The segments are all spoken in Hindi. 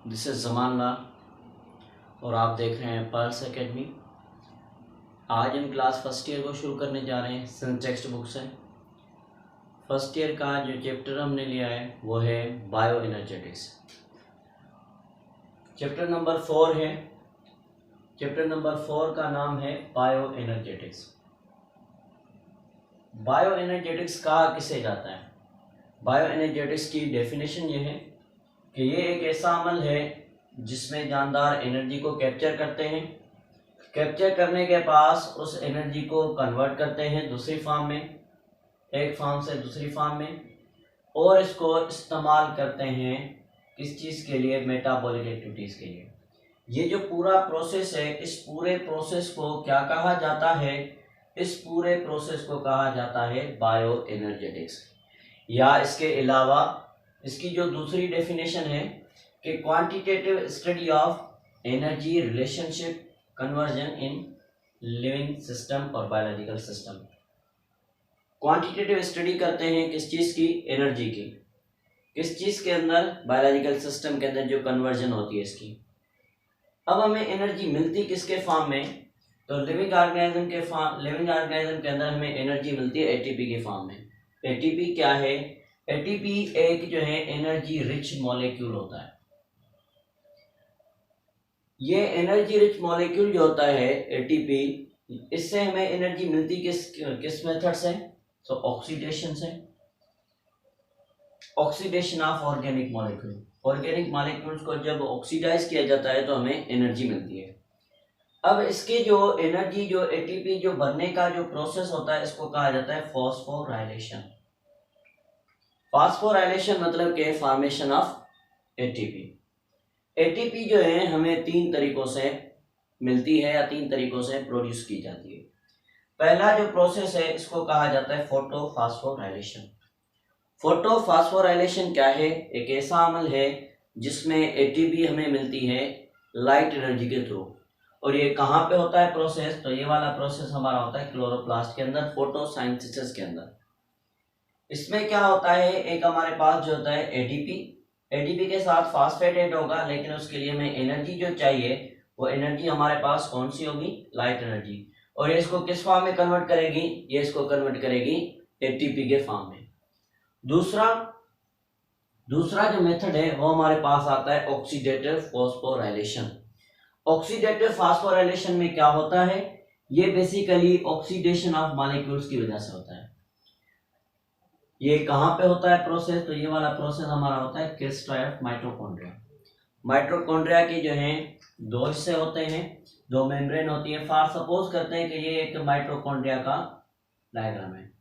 दिस इज़ जमान ला और आप देख रहे हैं पर्ल्स एकेडमी। आज हम क्लास फर्स्ट ईयर को शुरू करने जा रहे हैं। सिंस टेक्स्ट बुक से फर्स्ट ईयर का जो चैप्टर हमने लिया है वो है बायो एनर्जेटिक्स। चैप्टर नंबर 4 है। चैप्टर नंबर 4 का नाम है बायो एनर्जेटिक्स। बायो एनर्जेटिक्स कहा किसे जाता है? बायो एनर्जेटिक्स की डेफिनेशन ये है कि ये एक ऐसा अमल है जिसमें जानदार एनर्जी को कैप्चर करते हैं। कैप्चर करने के पास उस एनर्जी को कन्वर्ट करते हैं दूसरी फॉर्म में, एक फॉर्म से दूसरी फॉर्म में, और इसको इस्तेमाल करते हैं किस चीज़ के लिए? मेटाबॉलिक एक्टिविटीज़ के लिए। ये जो पूरा प्रोसेस है, इस पूरे प्रोसेस को क्या कहा जाता है? इस पूरे प्रोसेस को कहा जाता है बायो एनर्जेटिक्स। या इसके अलावा इसकी जो दूसरी डेफिनेशन है कि quantitative study of energy relationship conversion in living system और बायोलॉजिकल सिस्टम। क्वांटिटेटिव स्टडी करते हैं किस चीज़ की? एनर्जी की। किस चीज़ के अंदर? बायोलॉजिकल सिस्टम के अंदर जो कन्वर्जन होती है इसकी। अब हमें एनर्जी मिलती किसके फॉर्म में? तो लिविंग ऑर्गेनिज्म के अंदर हमें एनर्जी मिलती है एटीपी के फॉर्म में। एटीपी क्या है? एटीपी एक जो है एनर्जी रिच मॉलिक्यूल होता है। ये एनर्जी रिच मॉलिक्यूल जो होता है एटीपी, इससे हमें एनर्जी मिलती किस मेथड से? तो ऑक्सीडेशन से। Oxidation of organic molecule. Organic molecules को जब ऑक्सीडाइज किया जाता है तो हमें एनर्जी मिलती है। अब इसके जो एनर्जी जो एटीपी जो बनने का जो प्रोसेस होता है इसको कहा जाता है फॉस्फोराइलेशन। फॉस्फोराइलेशन मतलब के फॉर्मेशन ऑफ एटीपी। एटीपी जो है हमें 3 तरीकों से मिलती है या 3 तरीकों से प्रोड्यूस की जाती है। पहला जो प्रोसेस है इसको कहा जाता है फोटोफॉस्फोराइलेशन। फोटोफॉस्फोराइलेशन क्या है? एक ऐसा अमल है जिसमें एटीपी हमें मिलती है लाइट एनर्जी के थ्रू। और ये कहाँ पे होता है प्रोसेस? तो ये वाला प्रोसेस हमारा होता है क्लोरोप्लास्ट के अंदर, फोटोसिंथेसिस के अंदर। इसमें क्या होता है, एक हमारे पास जो होता है एटीपी, एटीपी के साथ फास्फेट ऐड होगा, लेकिन उसके लिए हमें एनर्जी जो चाहिए वो एनर्जी हमारे पास कौन सी होगी? Light energy. और ये इसको किस फॉर्म में कन्वर्ट करेगी? ये इसको कन्वर्ट करेगी एटीपी के फॉर्म में। दूसरा जो मेथड है वो हमारे पास आता है ऑक्सीडेटिव फॉस्फोराइलेशन। ऑक्सीडेटिव फॉस्फोराइलेशन में क्या होता है? ये बेसिकली ऑक्सीडेशन ऑफ मॉलिक्यूल्स की वजह से होता है। ये कहाँ पे होता है प्रोसेस? तो ये वाला प्रोसेस हमारा होता है क्रिस्टल ऑफ माइटोकॉन्ड्रिया। माइटोकॉन्ड्रिया के जो हैं 2 हिस्से होते हैं, 2 मेम्ब्रेन होती है। फॉर सपोज करते हैं कि ये एक माइटोकॉन्ड्रिया का डायग्राम है।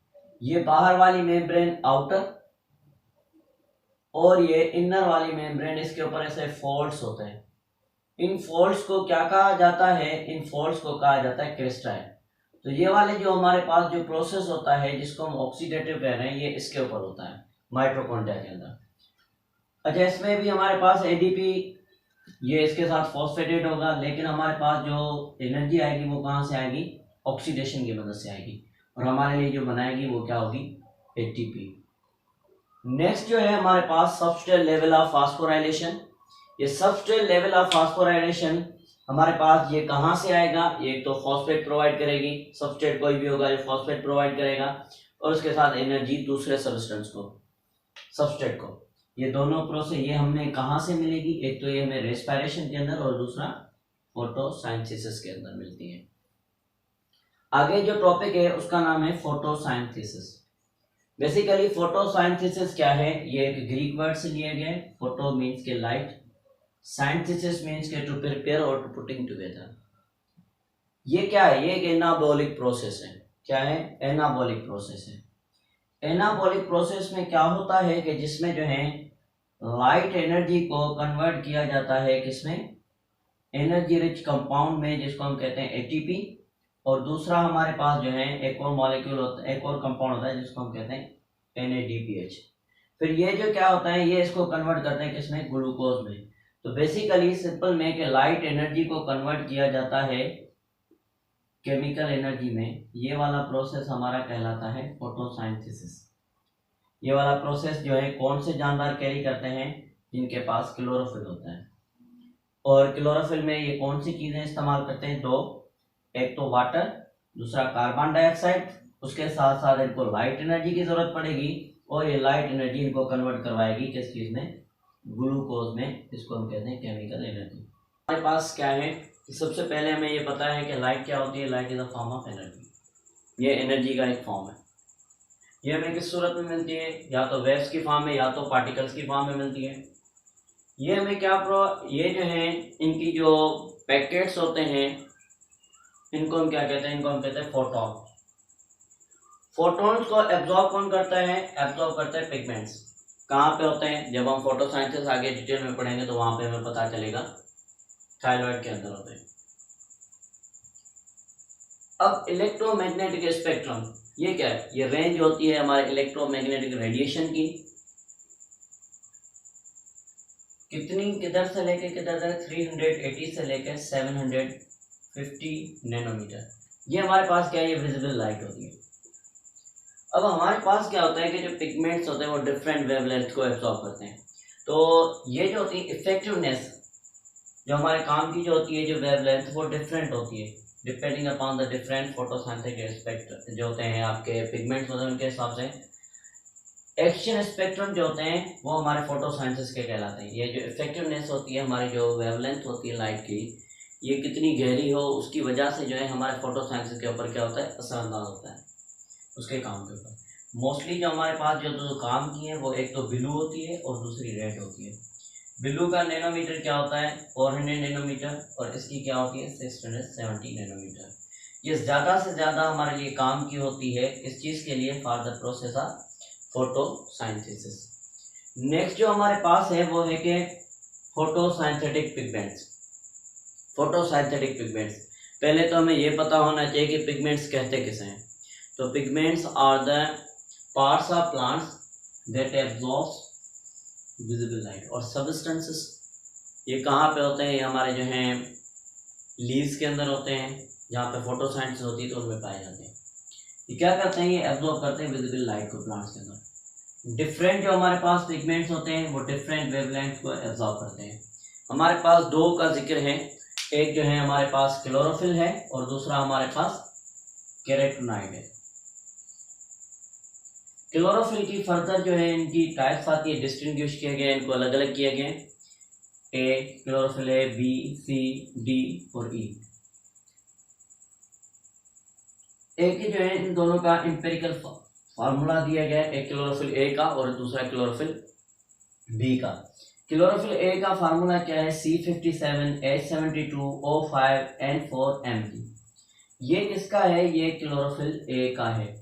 ये बाहर वाली मेम्ब्रेन आउटर और ये इनर वाली मेम्ब्रेन, इसके ऊपर ऐसे फोल्ड्स होते हैं। इन फोल्ड्स को क्या कहा जाता है? इन फोल्ड्स को कहा जाता है क्रिस्टल। तो ये वाले जो हमारे पास जो प्रोसेस होता है जिसको हम ऑक्सीडेटिव कह रहे हैं, ये इसके ऊपर होता है माइटोकॉन्ड्रिया के अंदर। अच्छा, इसमें भी हमारे पास एडीपी, ये इसके साथ फॉस्फेटेट होगा, लेकिन हमारे पास जो एनर्जी आएगी वो कहाँ से आएगी? ऑक्सीडेशन की मदद से आएगी। और हमारे लिए जो बनाएगी वो क्या होगी? एटीपी। नेक्स्ट जो है हमारे पास सबस्ट्रेट लेवल ऑफ फॉस्फोराइलेशन। ये सबस्ट्रेट लेवल ऑफ फॉस्फोराइलेशन हमारे पास ये कहाँ से आएगा? ये तो फॉस्फेट प्रोवाइड करेगी, सबस्ट्रेट कोई भी होगा जो फॉस्फेट प्रोवाइड करेगा, और उसके साथ एनर्जी दूसरे सब्सटेंस को, सबस्ट्रेट को। ये दोनों प्रोसेस ये हमें कहाँ से मिलेगी? एक तो ये हमें रेस्पिरेशन के अंदर और दूसरा फोटोसिंथेसिस के अंदर मिलती है। आगे जो टॉपिक है उसका नाम है फोटोसिंथेसिस। बेसिकली फोटोसिंथेसिस क्या है? ये एक ग्रीक वर्ड से लिया गया है। फोटो मीन्स के लाइट, साइंथिसिस मीन्स के टू प्रिपेयर और टू पुटिंग टुगेदर। ये क्या है? ये एक एनाबॉलिक प्रोसेस है। क्या है? एनाबॉलिक प्रोसेस है। एनाबॉलिक प्रोसेस में क्या होता है कि जिसमें जो है लाइट एनर्जी को कन्वर्ट किया जाता है किसमें? एनर्जी रिच कंपाउंड में, जिसको हम कहते हैं एटीपी। और दूसरा हमारे पास जो है एक और मॉलिक्यूल होता है, एक और कंपाउंड होता है जिसको हम कहते हैं NADPH। फिर ये जो क्या होता है, ये इसको कन्वर्ट करते हैं किसमें? ग्लूकोज में। तो बेसिकली सिंपल में कि लाइट एनर्जी को कन्वर्ट किया जाता है केमिकल एनर्जी में। ये वाला प्रोसेस हमारा कहलाता है फोटोसिंथेसिस। ये वाला प्रोसेस जो है कौन से जानदार कैरी करते हैं? जिनके पास क्लोरोफिल होता है। और क्लोरोफिल में ये कौन सी चीज़ें इस्तेमाल करते हैं? दो, एक तो वाटर, दूसरा कार्बन डाइऑक्साइड। उसके साथ साथ इनको लाइट एनर्जी की ज़रूरत पड़ेगी और ये लाइट एनर्जी इनको कन्वर्ट करवाएगी किस चीज़ में? ग्लूकोज में, जिसको हम कहते हैं केमिकल एनर्जी। हमारे पास क्या है? सबसे पहले हमें ये पता है कि लाइट क्या होती है। Light is a form of energy. ये एनर्जी का एक फॉर्म है। ये हमें किस सूरत में मिलती है? या तो वेव्स की फॉर्म में या तो पार्टिकल्स की फॉर्म में मिलती है। ये हमें क्या ये जो है इनकी जो पैकेट्स होते हैं इनको हम क्या कहते हैं? इनको हम कहते हैं फोटॉन। फोटॉन्स को एब्जॉर्ब कौन करता है? एब्जॉर्ब करते हैं पिगमेंट्स। कहाँ पे होते हैं? जब हम फोटोसाइंथिस आगे डिटेल में पढ़ेंगे तो वहां पे हमें पता चलेगा। थायराइड के अंदर होते हैं। अब इलेक्ट्रोमैग्नेटिक स्पेक्ट्रम ये क्या है? ये रेंज होती है हमारे इलेक्ट्रोमैग्नेटिक रेडिएशन की। कितनी? किधर से लेके किधर तक? 380 से लेकर 750 नैनोमीटर। ये हमारे पास क्या है? ये विजिबल लाइट होती है। अब हमारे पास क्या होता है कि जो पिगमेंट्स होते हैं वो डिफरेंट वेवलेंथ को एब्जॉर्ब करते हैं। तो ये जो होती है इफेक्टिवनेस, जो हमारे काम की जो होती है जो वेवलेंथ वो डिफरेंट होती है depending upon the different photosynthetic spectrum जो होते हैं आपके पिगमेंट्स होते हैं उनके हिसाब से। एक्शन स्पेक्ट्रम जो होते हैं वो हमारे फोटोसाइंथिस के कहलाते हैं। ये जो इफेक्टिवनेस होती है हमारी जो वेवलेंथ होती है लाइट की, ये कितनी गहरी हो उसकी वजह से जो है हमारे फोटोसाइंथिस के ऊपर क्या होता है? असरअंदाज होता है उसके काम के ऊपर। मोस्टली जो हमारे पास जो काम की है वो एक तो ब्लू होती है और दूसरी रेड होती है। ब्लू का नैनोमीटर क्या होता है? 400 नैनोमीटर और इसकी क्या होती है? 670 नैनोमीटर। ये ज़्यादा से ज़्यादा हमारे लिए काम की होती है इस चीज़ के लिए, for the process of photosynthesis. Next जो हमारे पास है वो है कि फोटोसिंथेटिक पिगमेंट्स। फोटोसिंथेटिक पिगमेंट्स, पहले तो हमें ये पता होना चाहिए कि पिगमेंट्स कहते किसे हैं। तो pigments are the parts of plants that absorbs visible light. और सब्सटेंसेस ये कहाँ पे होते हैं? ये हमारे जो हैं लीव्स के अंदर होते हैं, जहाँ पे फोटोसिंथेसिस होती है तो उनमें पाए जाते हैं। ये क्या करते हैं? ये एब्जॉर्ब करते हैं विजिबल लाइट को प्लांट्स के अंदर। डिफरेंट जो हमारे पास पिगमेंट्स होते हैं वो डिफरेंट वेवलेंथ को एब्जॉर्ब करते हैं। हमारे पास दो का जिक्र है, एक जो है हमारे पास क्लोरोफिल है और दूसरा हमारे पास कैरोटीनॉइड है। क्लोरोफिल की फर्दर जो है इनकी टाइप्स आती है, डिस्टिंग्विश किया गया, इनको अलग अलग किया गया। A chlorophyll A, B, C, D और ई। एक ही जो है इन दोनों का एम्पिरिकल फार्मूला दिया गया है, एक क्लोरोफिल ए का और दूसरा क्लोरोफिल बी का। क्लोरोफिल ए का फार्मूला क्या है? C57H72O5N4Mg। ये किसका है? ये क्लोरोफिल ए का है।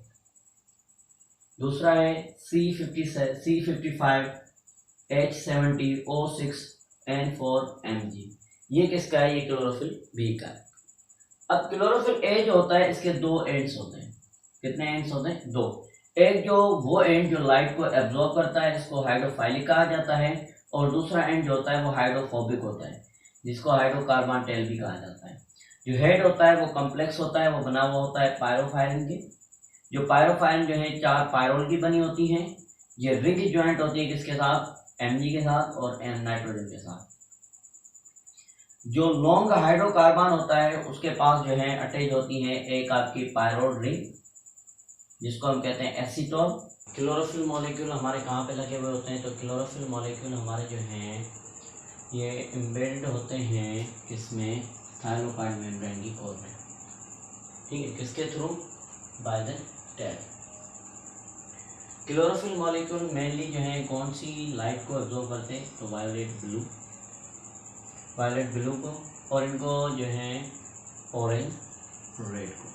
दूसरा है C55H70O6N4Mg। ये किसका है? ये क्लोरोफिल बी का है। अब क्लोरोफिल ए जो होता है इसके दो एंड्स होते हैं। कितने एंड्स होते हैं? दो। एक जो वो एंड जो लाइट को एब्जॉर्ब करता है इसको हाइड्रोफाइलिक कहा जाता है, और दूसरा एंड जो होता है वो हाइड्रोफोबिक होता है जिसको हाइड्रोकार्बन टेल भी कहा जाता है। जो हेड होता है वो कम्प्लेक्स होता है, वो बना हुआ होता है पायरोफायरिन के। जो पायरोफायरिन जो है 4 पायरोल की बनी होती हैं। ये रिंग ज्वाइंट होती है किसके साथ? Mg के साथ और नाइट्रोजन के साथ। जो लॉन्ग हाइड्रोकार्बन होता है उसके पास जो है अटैच होती है एक आपकी पायरोल रिंग जिसको हम कहते हैं एसीटोन। क्लोरोफिल मॉलिक्यूल हमारे कहाँ पे लगे हुए होते हैं? तो क्लोरोफिल मॉलिक्यूल हमारे जो हैं ये एम्बेडेड होते हैं किसमें? थाइरोकाइड मेम्ब्रेन की कोर में। ठीक है, किसके through? By the tail. Chlorophyll molecule mainly जो है कौन सी लाइट को एब्जॉर्ब करते हैं? तो वायलेट ब्लू को, और इनको जो है ऑरेंज रेड को।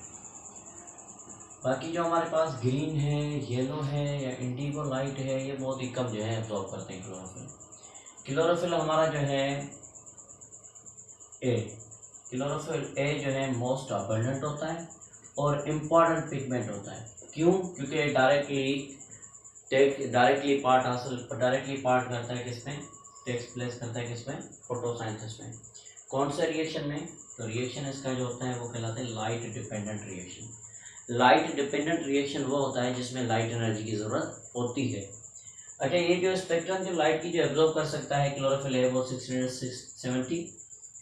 बाकी जो हमारे पास ग्रीन है, येलो है या इंडिगो लाइट है ये बहुत ही कम जो है एब्जॉर्ब करते हैं क्लोरोफिल। क्लोरोफिल हमारा जो है क्लोरोफिल ए जो है मोस्ट अबंडेंट होता है और इम्पॉर्टेंट पिगमेंट होता है। क्यों? क्योंकि डायरेक्टली पार्ट करता है किसमें? टेक्स प्लेस करता है किसमें? फोटोसाइंथिस में। कौन से रिएक्शन में? तो रिएक्शन इसका जो होता है वो कहलाता है light dependent reaction. Light dependent reaction वो होता है जिसमें लाइट एनर्जी की ज़रूरत होती है। अच्छा, ये जो स्पेक्ट्रम जो लाइट की जो एब्जॉर्ब कर सकता है क्लोरोफिल है वो 670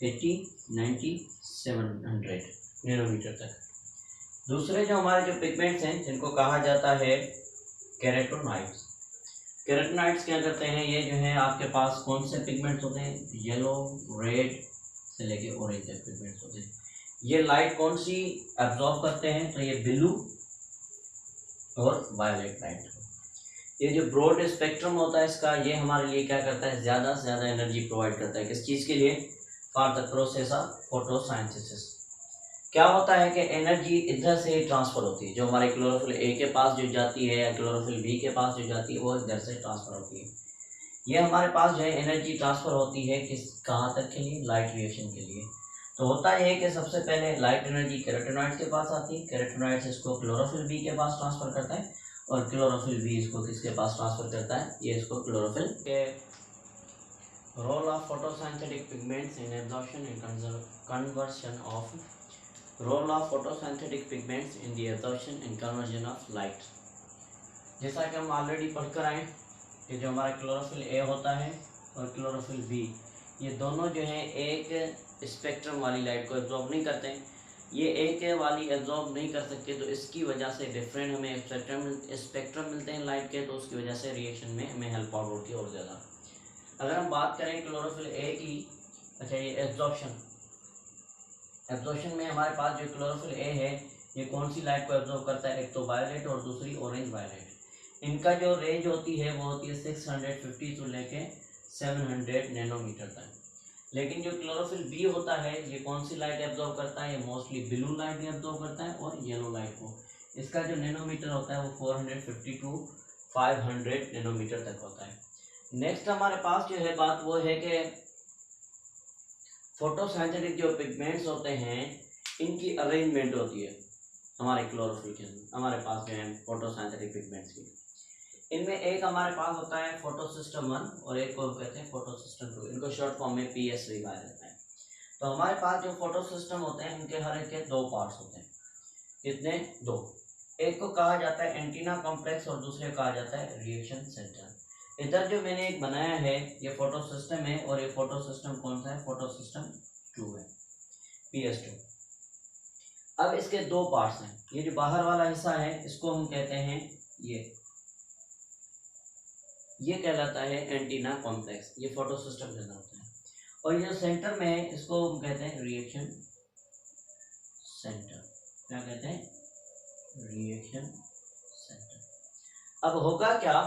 80, 90, 700 नैनोमीटर तक। दूसरे जो हमारे जो पिगमेंट्स हैं जिनको कहा जाता है केराटिनॉइड्स। केराटिनॉइड्स क्या करते हैं, ये जो है आपके पास कौन से पिगमेंट्स होते हैं, येलो, रेड से लेके ऑरेंज तक पिगमेंट्स होते हैं। ये लाइट कौन सी एब्जॉर्ब करते हैं, तो ये ब्लू और वायलेट लाइट। ये जो ब्रॉड स्पेक्ट्रम होता है इसका, ये हमारे लिए क्या करता है, ज़्यादा से ज़्यादा एनर्जी प्रोवाइड करता है। किस चीज़ के लिए, for the process of photosynthesis. क्या होता है कि एनर्जी इधर से ट्रांसफ़र होती है, जो हमारे क्लोरोफिल ए के पास जो जाती है या क्लोरोफिल बी के पास जो जाती है वो इधर से ट्रांसफ़र होती है। ये हमारे पास जो है एनर्जी ट्रांसफ़र होती है किस, कहाँ तक के लिए, लाइट रिएक्शन के लिए। तो होता है कि सबसे पहले लाइट एनर्जी केराटिनॉइड के पास आती है, केराटिनॉइड इसको क्लोरोफिल बी के पास ट्रांसफ़र करता है और क्लोरोफिल बी इसको किसके पास ट्रांसफ़र करता है, ये इसको क्लोरोफिल के। Role of photosynthetic pigments in absorption and conversion of, role of photosynthetic pigments in the absorption and conversion of light. जैसा कि हम ऑलरेडी पढ़कर आए कि जो हमारा क्लोरोफिल ए होता है और क्लोरोफिल बी, ये दोनों जो है एक स्पेक्ट्रम वाली लाइट को एब्जॉर्ब नहीं करते हैं। ये एक वाली एब्जॉर्ब नहीं कर सकते, तो इसकी वजह से डिफरेंट हमें स्पेक्ट्रम मिलते हैं लाइट के, तो उसकी वजह से रिएक्शन में हमें हेल्प आउट होती है और ज़्यादा। अगर हम बात करें क्लोरोफिल ए की, अच्छा ये एब्जॉर्प्शन में हमारे पास जो क्लोरोफिल ए है ये कौन सी लाइट को एब्जॉर्ब करता है, एक तो वायलेट और दूसरी ऑरेंज वायलेट। इनका जो रेंज होती है वो होती है 650 से लेके 700 नैनोमीटर तक। लेकिन जो क्लोरोफिल बी होता है ये कौन सी लाइट एब्जॉर्ब करता है, ये मोस्टली ब्लू लाइट एब्जॉर्ब करता है और येलो लाइट को। इसका जो नैनोमीटर होता है वो 450 टू 500 नैनोमीटर तक होता है। नेक्स्ट हमारे पास जो है बात वो है कि फोटोसिंथेटिक जो पिगमेंट्स होते हैं इनकी अरेंजमेंट होती है हमारे क्लोरोफिल के अंदर। हमारे पास जो है फोटोसिंथेटिक पिगमेंट्स की, इनमें एक हमारे पास होता है फोटोसिस्टम 1 और एक को कहते हैं फोटोसिस्टम 2। इनको शॉर्ट फॉर्म में PSV कहा जाता है। तो हमारे पास जो फोटोसिस्टम होते हैं उनके हर एक के दो पार्ट्स होते हैं। कितने, दो। एक को कहा जाता है एंटीना कॉम्प्लेक्स और दूसरे कहा जाता है रिएक्शन सेंटर। इधर जो मैंने एक बनाया है ये फोटोसिस्टम है और ये फोटोसिस्टम कौन सा है, फोटोसिस्टम 2 है, PS2। अब इसके दो पार्ट्स हैं। ये जो बाहर वाला हिस्सा है इसको हम कहते हैं ये कहलाता है एंटीना कॉम्प्लेक्स, ये फोटोसिस्टम के अंदर होता है। और ये सेंटर में है इसको हम कहते हैं रिएक्शन सेंटर। क्या कहते हैं, रिएक्शन सेंटर। अब होगा क्या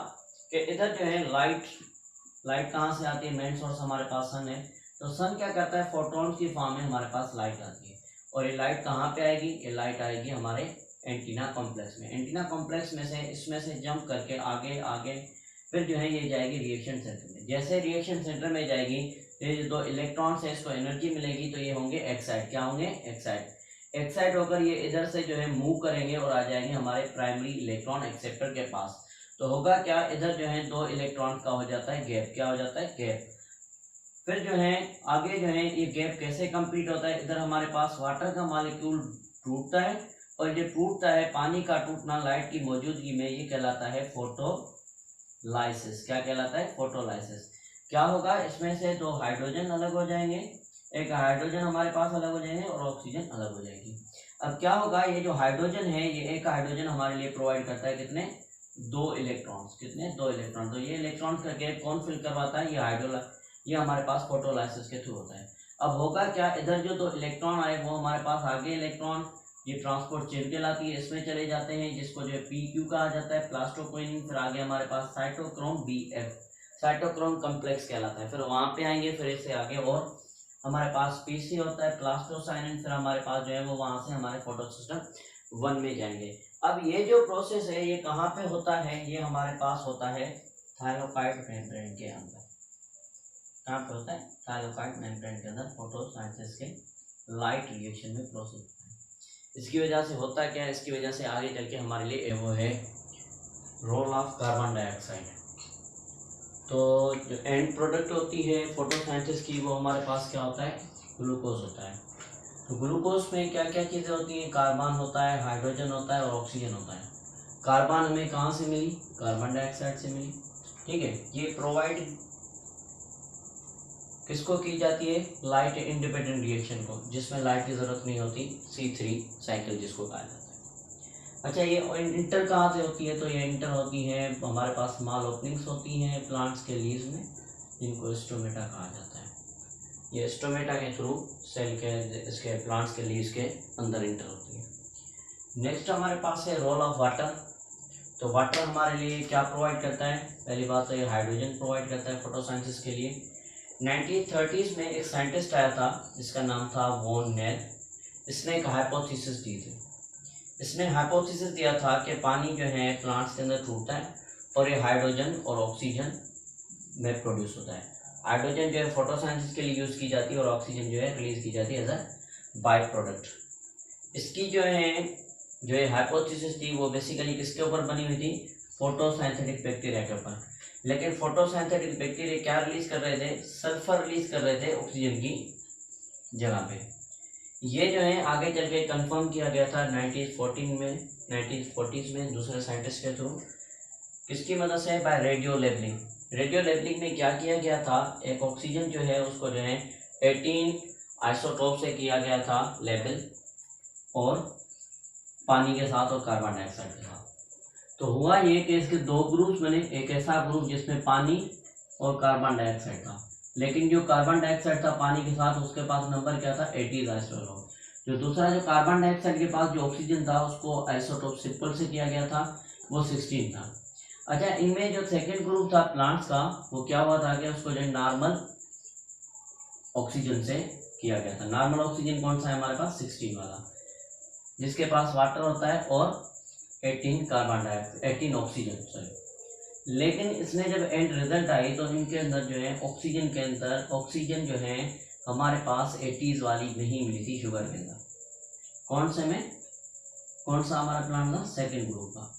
कि इधर जो है लाइट कहाँ से आती है, मेन सोर्स हमारे पास सन है। तो सन क्या करता है, फोटॉन्स की फॉर्म में हमारे पास लाइट आती है और ये लाइट कहाँ पे आएगी, ये लाइट आएगी हमारे एंटीना कॉम्प्लेक्स में। एंटीना कॉम्प्लेक्स में से इसमें से जंप करके आगे फिर जो है ये जाएगी रिएक्शन सेंटर में। जैसे रिएक्शन सेंटर में जाएगी तो ये जो दो इलेक्ट्रॉन्स है इसको एनर्जी मिलेगी, तो ये होंगे एक्साइट। क्या होंगे, एक्साइट होकर ये इधर से जो है मूव करेंगे और आ जाएंगे हमारे प्राइमरी इलेक्ट्रॉन एक्सेप्टर के पास। तो होगा क्या, इधर जो है दो इलेक्ट्रॉन का हो जाता है गैप। क्या हो जाता है, गैप। फिर जो है आगे जो है ये गैप कैसे कंप्लीट होता है, इधर हमारे पास वाटर का मॉलिक्यूल टूटता है और ये टूटता है, पानी का टूटना लाइट की मौजूदगी में, ये कहलाता है फोटोलाइसिस। क्या कहलाता है, फोटोलाइसिस। क्या होगा, इसमें से दो हाइड्रोजन अलग हो जाएंगे, एक हाइड्रोजन हमारे पास अलग हो जाएंगे और ऑक्सीजन अलग हो जाएगी। अब क्या होगा, ये जो हाइड्रोजन है ये एक हाइड्रोजन हमारे लिए प्रोवाइड करता है कितने, दो इलेक्ट्रॉन्स। कितने, दो इलेक्ट्रॉन। तो ये इलेक्ट्रॉन का गैप कौन फिल करवाता है, ये हमारे पास फोटोलाइसिस के थ्रू होता है। अब होगा क्या, इधर जो दो इलेक्ट्रॉन आए वो हमारे पास आगे इलेक्ट्रॉन ये ट्रांसपोर्ट चेन कहलाती है, इसमें चले जाते हैं, जिसको जो है PQ कहा जाता है, प्लास्टोक्विनिन। फिर आगे हमारे पास साइटोक्रोम BF, साइटोक्रोम कम्प्लेक्स कहलाता है। फिर वहाँ पे आएंगे, फिर इससे आगे और हमारे पास PC होता है, प्लास्टोसाइनिन। फिर हमारे पास जो है वो वहाँ से हमारे फोटोसिस्टम 1 में जाएंगे। अब ये जो प्रोसेस है ये कहाँ पे होता है, ये हमारे पास होता है थाइलाकोइड मेम्ब्रेन के अंदर। कहाँ पे होता है, थाइलाकोइड मेम्ब्रेन के अंदर फोटोसिंथेसिस के लाइट रिएक्शन में प्रोसेस होता है। इसकी वजह से होता क्या है, इसकी वजह से आगे चल के हमारे लिए वो है रोल ऑफ कार्बन डाइऑक्साइड। तो जो एंड प्रोडक्ट होती है फोटोसिंथेसिस की वो हमारे पास क्या होता है, ग्लूकोज होता है। तो ग्लूकोज में क्या क्या चीज़ें होती हैं, कार्बन होता है, हाइड्रोजन होता है और ऑक्सीजन होता है। कार्बन हमें कहाँ से मिली, कार्बन डाइऑक्साइड से मिली। ठीक है, ये प्रोवाइड किसको की जाती है, लाइट इंडिपेंडेंट रिएक्शन को, जिसमें लाइट की ज़रूरत नहीं होती, C3 साइकिल जिसको कहा जाता है। अच्छा, ये इंटर कहाँ से होती है, तो ये इंटर होती है हमारे पास स्मॉल ओपनिंग्स होती हैं प्लांट्स के लीव्स में, जिनको स्टोमेटा कहा जाता है। ये स्टोमेटा के थ्रू सेल के इसके प्लांट्स के लीव्स के अंदर इंटर होती है। नेक्स्ट हमारे पास है रोल ऑफ वाटर। तो वाटर हमारे लिए क्या प्रोवाइड करता है, पहली बात तो ये हाइड्रोजन प्रोवाइड करता है फोटोसिंथेसिस के लिए। 1930s में एक साइंटिस्ट आया था जिसका नाम था वॉन नेल। इसने एक हाइपोथेसिस दी थी। इसने हाइपोथेसिस दिया था कि पानी जो है प्लांट्स के अंदर टूटता है और ये हाइड्रोजन और ऑक्सीजन में प्रोड्यूस होता है। हाइड्रोजन जो है फोटोसिंथेसिस के लिए यूज़ की जाती है और ऑक्सीजन जो है रिलीज की जाती है एज अ बाय प्रोडक्ट। इसकी जो है हाइपोथेसिस थी वो बेसिकली किसके ऊपर बनी हुई थी, फोटोसिंथेटिक बैक्टीरिया के ऊपर। लेकिन फोटोसिंथेटिक बैक्टीरिया क्या रिलीज कर रहे थे, सल्फर रिलीज कर रहे थे ऑक्सीजन की जगह पे। ये जो है आगे चल के कंफर्म किया गया था 1940s में दूसरे साइंटिस्ट के थ्रू। किसकी मदद से, by radio labelling. Radio labelling में क्या किया गया था, एक ऑक्सीजन जो है उसको जो है 18 आइसोटोप से किया गया था लेबल, और पानी के साथ और कार्बन डाइऑक्साइड के साथ। तो हुआ ये कि इसके दो ग्रुप्स बने, एक ऐसा ग्रुप जिसमें पानी और कार्बन डाइऑक्साइड था, लेकिन जो कार्बन डाइऑक्साइड था पानी के साथ उसके पास नंबर क्या था, 80 आइसोटोप। जो दूसरा जो कार्बन डाइऑक्साइड के पास जो ऑक्सीजन था उसको आइसोटोप सिंपल से किया गया था, वो 16 था। अच्छा, इनमें जो सेकंड ग्रुप था प्लांट्स का वो क्या हुआ था कि उसको जो नॉर्मल ऑक्सीजन से किया गया था। नॉर्मल ऑक्सीजन कौन सा है हमारे पास, 16 वाला, जिसके पास वाटर होता है और 18 कार्बन डाइऑक्साइड, 18 ऑक्सीजन सॉरी। लेकिन इसने जब एंड रिजल्ट आई तो इनके अंदर जो है ऑक्सीजन के अंदर ऑक्सीजन जो है हमारे पास 80s वाली नहीं मिली थी शुगर के अंदर। कौन से में, कौन सा हमारा प्लांट था, सेकंड ग्रुप का।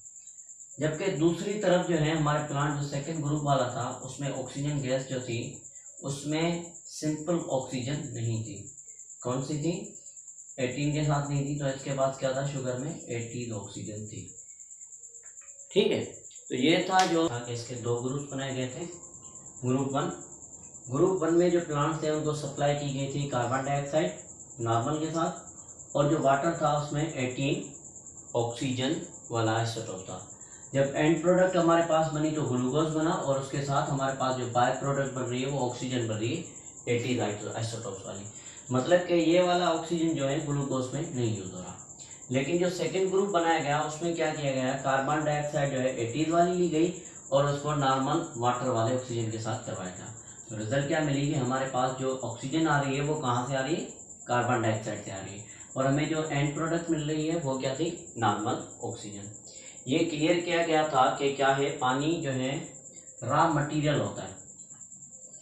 जबकि दूसरी तरफ जो है हमारे प्लांट जो सेकंड ग्रुप वाला था उसमें ऑक्सीजन गैस जो थी उसमें सिंपल ऑक्सीजन नहीं थी। कौन सी थी, 18 के साथ नहीं थी, तो इसके पास क्या था, शुगर में 80 ऑक्सीजन थी। ठीक है, तो ये था जो था कि इसके दो ग्रुप बनाए गए थे। ग्रुप वन में जो प्लांट्स थे उनको सप्लाई की गई थी कार्बन डाइऑक्साइड नॉर्मल के साथ, और जो वाटर था उसमें 18 ऑक्सीजन वाला आइसोटोप था। जब एंड प्रोडक्ट हमारे पास बनी तो ग्लूकोज बना, और उसके साथ हमारे पास जो बाय प्रोडक्ट बन रही है वो ऑक्सीजन बन रही है 80 आइसोटोप्स वाली। मतलब कि ये वाला ऑक्सीजन जो है ग्लूकोज में नहीं यूज हो रहा। लेकिन जो सेकंड ग्रुप बनाया गया उसमें क्या किया गया, कार्बन डाइऑक्साइड जो है 80 वाली ली गई और उसको नॉर्मल वाटर वाले ऑक्सीजन के साथ करवाया गया। तो रिजल्ट क्या मिली कि हमारे पास जो ऑक्सीजन आ रही है वो कहाँ से आ रही है, कार्बन डाइऑक्साइड से आ रही है, और हमें जो एंड प्रोडक्ट मिल रही है वो क्या थी, नॉर्मल ऑक्सीजन। ये क्लियर किया गया था कि क्या है, पानी जो है रॉ मटेरियल होता है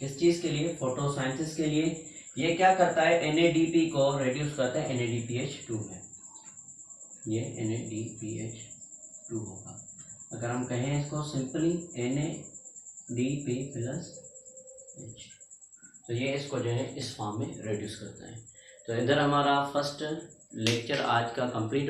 किस चीज़ के लिए, फोटोसिंथेसिस के लिए। ये क्या करता है, NADP को रिड्यूस करता है NADPH2 में। ये NADPH2 होगा। अगर हम कहें इसको सिंपली NADP प्लस H, तो ये इसको जो है इस फॉर्म में रिड्यूस करता है। तो इधर हमारा फर्स्ट लेक्चर आज का कंप्लीट